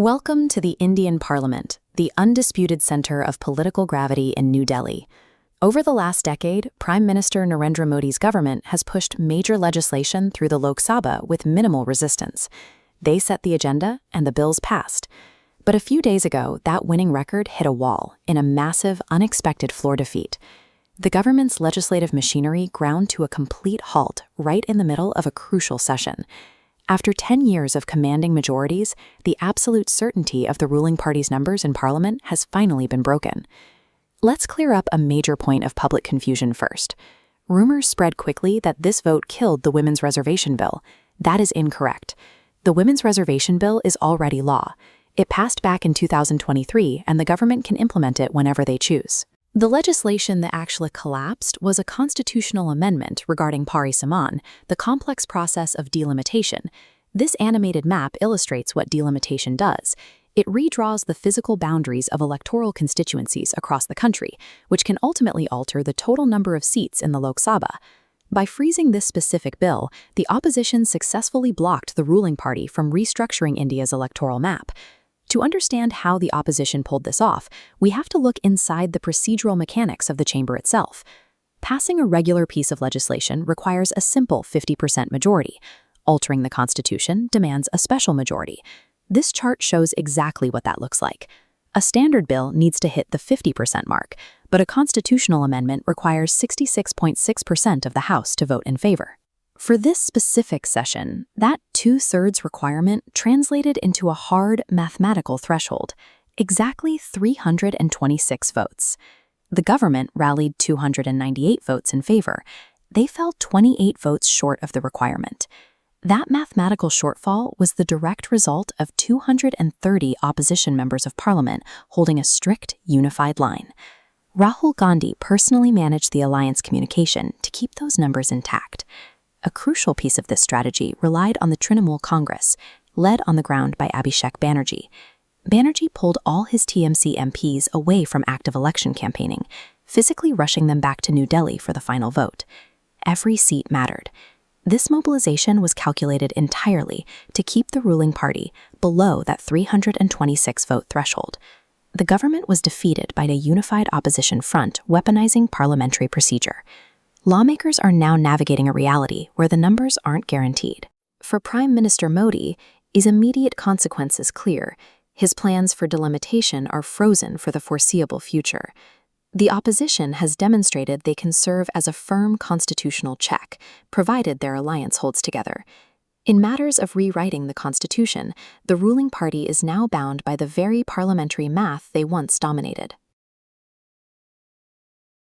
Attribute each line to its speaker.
Speaker 1: Welcome to the Indian Parliament, the undisputed center of political gravity in New Delhi. Over the last decade, Prime Minister Narendra Modi's government has pushed major legislation through the Lok Sabha with minimal resistance. They set the agenda, and the bills passed. But a few days ago, that winning record hit a wall in a massive, unexpected floor defeat. The government's legislative machinery ground to a complete halt right in the middle of a crucial session. After 10 years of commanding majorities, the absolute certainty of the ruling party's numbers in Parliament has finally been broken. Let's clear up a major point of public confusion first. Rumors spread quickly that this vote killed the Women's Reservation Bill. That is incorrect. The Women's Reservation Bill is already law. It passed back in 2023, and the government can implement it whenever they choose. The legislation that actually collapsed was a constitutional amendment regarding Pari Saman, the complex process of delimitation. This animated map illustrates what delimitation does. It redraws the physical boundaries of electoral constituencies across the country, which can ultimately alter the total number of seats in the Lok Sabha. By freezing this specific bill, the opposition successfully blocked the ruling party from restructuring India's electoral map. To understand how the opposition pulled this off, we have to look inside the procedural mechanics of the chamber itself. Passing a regular piece of legislation requires a simple 50% majority. Altering the Constitution demands a special majority. This chart shows exactly what that looks like. A standard bill needs to hit the 50% mark, but a constitutional amendment requires 66.6% of the House to vote in favor. For this specific session, that 2/3 requirement translated into a hard mathematical threshold, exactly 326 votes. The government rallied 298 votes in favor. They fell 28 votes short of the requirement. That mathematical shortfall was the direct result of 230 opposition members of parliament holding a strict, unified line. Rahul Gandhi personally managed the alliance communication to keep those numbers intact. A crucial piece of this strategy relied on the Trinamool Congress, led on the ground by Abhishek Banerjee. Banerjee pulled all his TMC MPs away from active election campaigning, physically rushing them back to New Delhi for the final vote. Every seat mattered. This mobilization was calculated entirely to keep the ruling party below that 326 vote threshold. The government was defeated by a unified opposition front weaponizing parliamentary procedure. Lawmakers are now navigating a reality where the numbers aren't guaranteed. For Prime Minister Modi, his immediate consequences clear. His plans for delimitation are frozen for the foreseeable future. The opposition has demonstrated they can serve as a firm constitutional check, provided their alliance holds together. In matters of rewriting the Constitution, the ruling party is now bound by the very parliamentary math they once dominated.